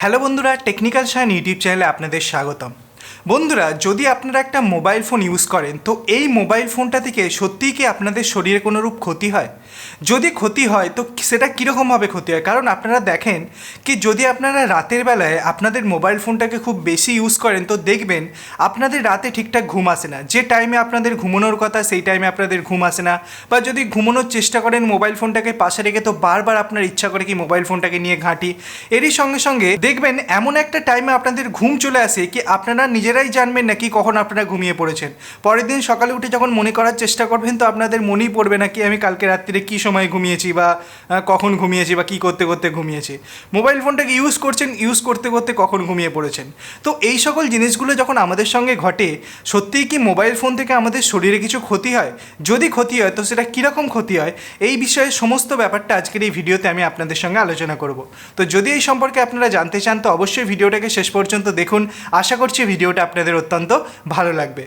Hello বন্ধুরা, technical Sayan YouTube চ্যানেলে আপনাদের স্বাগতম। বন্ধুরা, যদি আপনারা একটা মোবাইল ফোন ইউজ করেন তো এই মোবাইল ফোনটা থেকে সত্যিই কি আপনাদের শরীরে কোনো রূপ ক্ষতি হয়? যদি ক্ষতি হয় তো সেটা কীরকমভাবে ক্ষতি হয়? কারণ আপনারা দেখেন কি যদি আপনারা রাতের বেলায় আপনাদের মোবাইল ফোনটাকে খুব বেশি ইউজ করেন তো দেখবেন আপনাদের রাতে ঠিকঠাক ঘুম আসে না। যে টাইমে আপনাদের ঘুমানোর কথা সেই টাইমে আপনাদের ঘুম আসে না, বা যদি ঘুমানোর চেষ্টা করেন মোবাইল ফোনটাকে পাশে রেখে তো বারবার আপনার ইচ্ছা করে কি মোবাইল ফোনটাকে নিয়ে ঘাঁটি। এরই সঙ্গে সঙ্গে দেখবেন এমন একটা টাইমে আপনাদের ঘুম চলে আসে কি আপনারা নিজেরাই জানবেন না কি কখন আপনারা ঘুমিয়ে পড়েছেন। পরের দিন সকালে উঠে যখন মনে করার চেষ্টা করবেন তো আপনাদের মনেই পড়বে না কি আমি কালকে রাত্রিরে কী সময় ঘুমিয়েছি বা কখন ঘুমিয়েছি বা কী করতে করতে ঘুমিয়েছি। মোবাইল ফোনটাকে ইউজ করছেন, ইউজ করতে করতে কখন ঘুমিয়ে পড়েছেন। তো এই সকল জিনিসগুলো যখন আমাদের সঙ্গে ঘটে, সত্যিই কি মোবাইল ফোন থেকে আমাদের শরীরে কিছু ক্ষতি হয়? যদি ক্ষতি হয় তো সেটা কীরকম ক্ষতি হয়, এই বিষয়ে সমস্ত ব্যাপারটা আজকের এই ভিডিওতে আমি আপনাদের সঙ্গে আলোচনা করব। তো যদি এই সম্পর্কে আপনারা জানতে চান তো অবশ্যই ভিডিওটাকে শেষ পর্যন্ত দেখুন। আশা করছি ভিডিওটা আপনাদের অত্যন্ত ভালো লাগবে।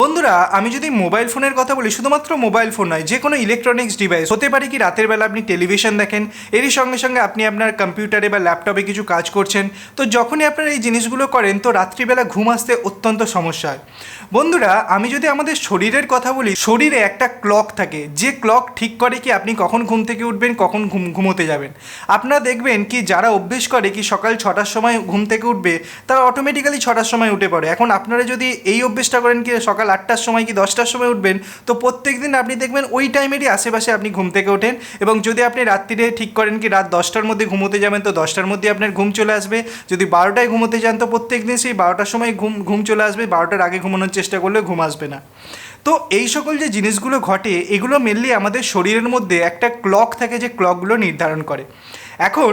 বন্ধুরা, আমি যদি মোবাইল ফোনের কথা বলি, শুধুমাত্র মোবাইল ফোন নয়, যে কোনো ইলেকট্রনিক্স ডিভাইস হতে পারে কি রাতের বেলা আপনি টেলিভিশন দেখেন, এরই সঙ্গে সঙ্গে আপনি আপনার কম্পিউটারে বা ল্যাপটপে কিছু কাজ করছেন, তো যখনই আপনারা এই জিনিসগুলো করেন তো রাত্রিবেলা ঘুম আসতে অত্যন্ত সমস্যা হয়। বন্ধুরা, আমি যদি আমাদের শরীরের কথা বলি, শরীরে একটা ক্লক থাকে, যে ক্লক ঠিক করে কি আপনি কখন ঘুম থেকে উঠবেন, কখন ঘুমোতে যাবেন। আপনারা দেখবেন কি যারা অভ্যেস করে কি সকাল 6টার সময় ঘুম থেকে উঠবে তারা অটোমেটিক্যালি 6টার সময় উঠে পড়ে। এখন আপনারা যদি এই অভ্যেসটা করেন কি সকাল 8টার সময় কি 10টার সময় উঠবেন তো প্রত্যেক দিন আপনি দেখবেন ওই টাইমেরই আশেপাশে আপনি ঘুম থেকে ওঠেন। এবং যদি আপনি রাত্রিরে ঠিক করেন কি রাত 10টার মধ্যে ঘুমোতে যাবেন তো 10টার মধ্যে আপনার ঘুম চলে আসবে। যদি 12টায় ঘুমোতে যান তো প্রত্যেক দিন সেই 12টার সময় ঘুম চলে আসবে, 12টার আগে ঘুমানোর চেষ্টা করলে ঘুম আসবে না। তো এই সকল যে জিনিসগুলো ঘটে এগুলো মেনলি আমাদের শরীরের মধ্যে একটা ক্লক থাকে যে ক্লকগুলো নির্ধারণ করে। এখন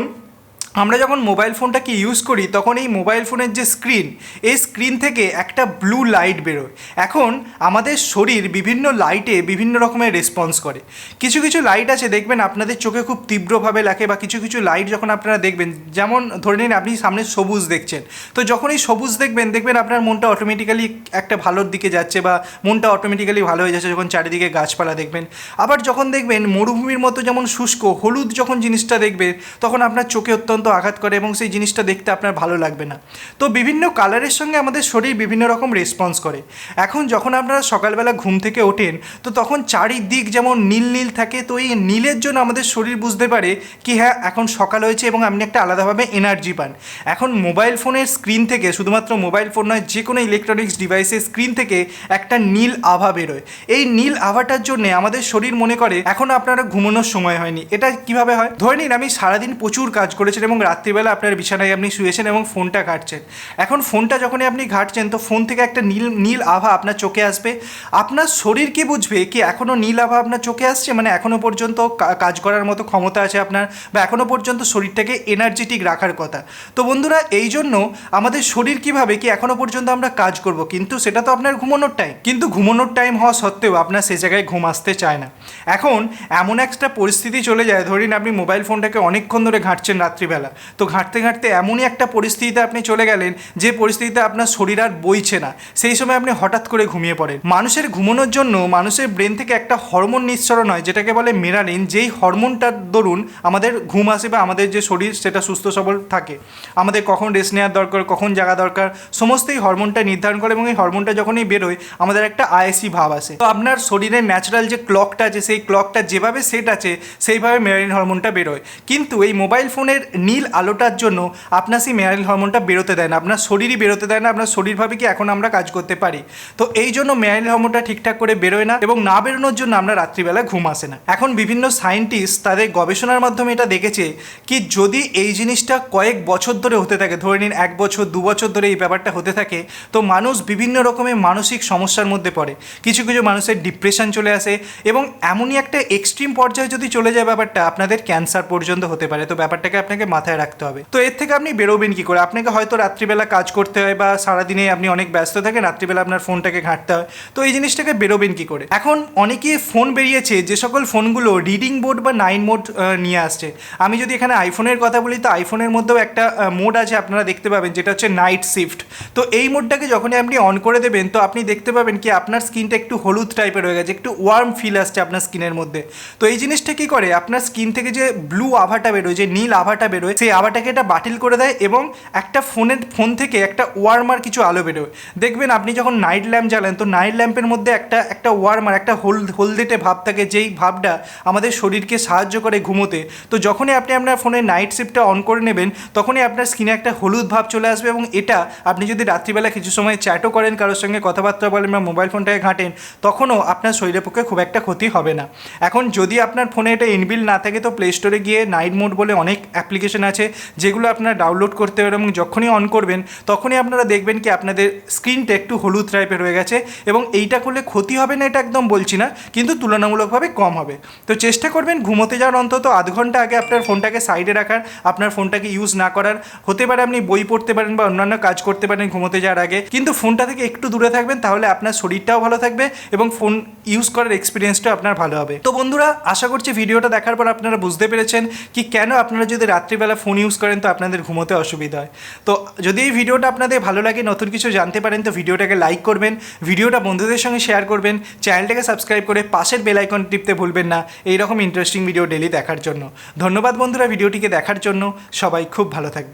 আমরা যখন মোবাইল ফোনটাকে ইউজ করি তখন এই মোবাইল ফোনের যে স্ক্রিন, এই স্ক্রিন থেকে একটা ব্লু লাইট বেরোয়। এখন আমাদের শরীর বিভিন্ন লাইটে বিভিন্ন রকমের রেসপন্স করে। কিছু কিছু লাইট আছে দেখবেন আপনাদের চোখে খুব তীব্রভাবে লাগে, বা কিছু কিছু লাইট যখন আপনারা দেখবেন, যেমন ধরে নিন আপনি সামনে সবুজ দেখছেন, তো যখন এই সবুজ দেখবেন আপনার মনটা অটোমেটিক্যালি একটা ভালোর দিকে যাচ্ছে, বা মনটা অটোমেটিক্যালি ভালো হয়ে যাচ্ছে যখন চারিদিকে গাছপালা দেখবেন। আবার যখন দেখবেন মরুভূমির মতো যেমন শুষ্ক হলুদ যখন জিনিসটা দেখবে তখন আপনার চোখে অত্যন্ত আঘাত করে এবং সেই জিনিসটা দেখতে আপনার ভালো লাগবে না। তো বিভিন্ন কালারের সঙ্গে আমাদের শরীর বিভিন্ন রকম রেসপন্স করে। এখন যখন আপনারা সকালবেলা ঘুম থেকে ওঠেন তো তখন চারিদিক যেমন নীল নীল থাকে, তো এই নীলের জন্য আমাদের শরীর বুঝতে পারে কি হ্যাঁ এখন সকাল হয়েছে এবং আপনি একটা আলাদাভাবে এনার্জি পান। এখন মোবাইল ফোনের স্ক্রিন থেকে, শুধুমাত্র মোবাইল ফোন নয় যে কোনো ইলেকট্রনিক্স ডিভাইসের স্ক্রিন থেকে একটা নীল আভা বেরোয়। এই নীল আভাটার জন্য আমাদের শরীর মনে করে এখন আপনারা ঘুমানোর সময় হয়নি। এটা কিভাবে হয়? ধরে নিন আমি সারাদিন প্রচুর কাজ করেছেন এবং রাত্রিবেলা আপনার বিছানায় আপনি শুয়েছেন এবং ফোনটা ঘাঁটছেন। এখন ফোনটা যখনই আপনি ঘাঁটছেন তো ফোন থেকে একটা নীল নীল আভা আপনার চোখে আসবে। আপনার শরীর কি বুঝবে কি এখনও নীল আভা আপনার চোখে আসছে, মানে এখনও পর্যন্ত কাজ করার মতো ক্ষমতা আছে আপনার, বা এখনও পর্যন্ত শরীরটাকে এনার্জেটিক রাখার কথা। তো বন্ধুরা, এই জন্য আমাদের শরীর কীভাবে কি এখনও পর্যন্ত আমরা কাজ করব, কিন্তু সেটা তো আপনার ঘুমানোর টাইম, কিন্তু ঘুমানোর টাইম হওয়া সত্ত্বেও আপনার সে জায়গায় ঘুম আসতে চায় না। এখন এমন একটা পরিস্থিতি চলে যায়, ধরুন আপনি মোবাইল ফোনটাকে অনেকক্ষণ ধরে ঘাঁটছেন রাত্রিবেলা, তো ঘাঁটতে ঘাঁটতে এমনই একটা পরিস্থিতিতে আপনি চলে গেলেন যে পরিস্থিতিতে আপনার শরীর আর বইছে না, সেই সময় আপনি হঠাৎ করে ঘুমিয়ে পড়েন। মানুষের ঘুমানোর জন্য মানুষের ব্রেন থেকে একটা হরমোন নিঃসরণ হয় যেটাকে বলে মেলানিন, যেই হরমোনটার দরুন আমাদের ঘুম আসে বা আমাদের যে শরীর সেটা সুস্থ সবল থাকে। আমাদের কখন রেস্ট নেওয়ার দরকার, কখন জাগা দরকার, সমস্ত এই হরমোনটা নির্ধারণ করে, এবং এই হরমোনটা যখনই বেরোয় আমাদের একটা আয়েসি ভাব আসে। তো আপনার শরীরের ন্যাচারাল যে ক্লকটা আছে সেই ক্লকটা যেভাবে সেট আছে সেইভাবে মেলানিন হরমোনটা বেরোয়। কিন্তু এই মোবাইল ফোনের নীল আলোটার জন্য আপনার সেই মেলানিন হরমোনটা বেরোতে দেয় না, আপনার শরীরই বেরোতে দেয় না। আপনার শরীর ভাবে কি এখন আমরা কাজ করতে পারি, তো এই জন্য মেলানিন হরমোনটা ঠিকঠাক করে বেরোয় না, এবং না বেরোনোর জন্য আমরা রাত্রিবেলা ঘুম আসে না। এখন বিভিন্ন সায়েন্টিস্ট তাদের গবেষণার মাধ্যমে এটা দেখেছে কি যদি এই জিনিসটা কয়েক বছর ধরে হতে থাকে, ধরে নিন 1 বছর 2 বছর ধরে এই ব্যাপারটা হতে থাকে, তো মানুষ বিভিন্ন রকমের মানসিক সমস্যার মধ্যে পড়ে। কিছু কিছু মানুষের ডিপ্রেশন চলে আসে, এবং এমনই একটা এক্সট্রিম পর্যায়ে যদি চলে যায় ব্যাপারটা আপনাদের ক্যান্সার পর্যন্ত হতে পারে। তো ব্যাপারটাকে আপনাকে মাথায় রাখতে হবে। তো এর থেকে আপনি বেরোবেন কি করে? আপনাকে হয়তো রাত্রিবেলা কাজ করতে হয় বা সারাদিনে আপনি অনেক ব্যস্ত থাকেন, রাত্রিবেলা আপনার ফোনটাকে ঘাঁটতে হয়, তো এই জিনিসটাকে বেরোবেন কি করে? এখন অনেকে ফোন বেরিয়েছে যে সকল ফোনগুলো রিডিং মোড বা নাইট মোড নিয়ে আসছে। আমি যদি এখানে আইফোনের কথা বলি, তো আইফোনের মধ্যেও একটা মোড আছে আপনারা দেখতে পাবেন, যেটা হচ্ছে নাইট শিফট। তো এই মোডটাকে যখনই আপনি অন করে দেবেন, তো আপনি দেখতে পাবেন কি আপনার স্কিনটা একটু হলুদ টাইপের হয়ে গেছে, একটু ওয়ার্ম ফিল আসছে আপনার স্কিনের মধ্যে। তো এই জিনিসটা কী করে, আপনার স্কিন থেকে যে ব্লু আভাটা বেরোয়, যে নীল আভাটা বেরোয়, সেই আভাটাকে এটা বাতিল করে দেয় এবং একটা ফোন থেকে একটা ওয়ার্মার কিছু আলো বেরোয়। দেখবেন আপনি যখন নাইট ল্যাম্প জ্বালেন, তো নাইট ল্যাম্পের মধ্যে একটা ওয়ার্মার, একটা হলদেটে ভাব থাকে, যেই ভাবটা আমাদের শরীরকে সাহায্য করে ঘুমোতে। তো যখনই আপনি আপনার ফোনের নাইট শিফটটা অন করে নেবেন, তখনই আপনার স্কিনে একটা হলুদ ভাব চলে আসবে এবং এটা আপনি যদি রাত্রিবেলা কিছু সময় চ্যাটও করেন, কারোর সঙ্গে কথাবার্তা বলেন বা মোবাইল ফোনটাকে ঘাঁটেন, তখনও আপনার শরীরের পক্ষে খুব একটা ক্ষতি হবে না। এখন যদি আপনার ফোনে এটা ইনবিল্ড না থাকে, তো প্লে স্টোরে গিয়ে নাইট মোড বলে অনেক অ্যাপ্লিকেশন আছে, যেগুলো আপনারা ডাউনলোড করতে পারেন এবং যখনই অন করবেন, তখনই আপনারা দেখবেন কি আপনাদের স্ক্রিনটা একটু হলুদ টাইপের হয়ে গেছে। এবং এইটা করলে ক্ষতি হবে না এটা একদম বলছি না, কিন্তু তুলনামূলকভাবে কম হবে। তো চেষ্টা করবেন ঘুমোতে যাওয়ার অন্তত আধ ঘন্টা আগে আপনার ফোনটাকে সাইডে রাখার, আপনার ফোনটাকে ইউজ না করার। হতে পারে আপনি বই পড়তে পারেন বা অন্যান্য কাজ করতে পারেন ঘুমোতে যাওয়ার আগে, কিন্তু ফোনটা থেকে একটু দূরে থাকবেন, তাহলে আপনার শরীরটাও ভালো থাকবে এবং ফোন ইউজ করার এক্সপিরিয়েন্সটাও আপনার ভালো হবে। তো বন্ধুরা, আশা করছি ভিডিওটা দেখার পর আপনারা বুঝতে পেরেছেন কি কেন আপনারা যদি রাত্রিবেলা ফোন ইউজ করেন তো আপনাদের ঘুমোতে অসুবিধা হয়। তো যদি এই ভিডিওটা আপনাদের ভালো লাগে, নতুন কিছু জানতে পারেন, তো ভিডিওটাকে লাইক করবেন, ভিডিওটা বন্ধুদের সঙ্গে শেয়ার করবেন, চ্যানেলটাকে সাবস্ক্রাইব করে পাশের বেল আইকন টিপতে ভুলবেন না এইরকম ইন্টারেস্টিং ভিডিও ডেলি দেখার জন্য। ধন্যবাদ বন্ধুরা ভিডিওটিকে দেখার জন্য, সবাই খুব ভালো থাকবেন।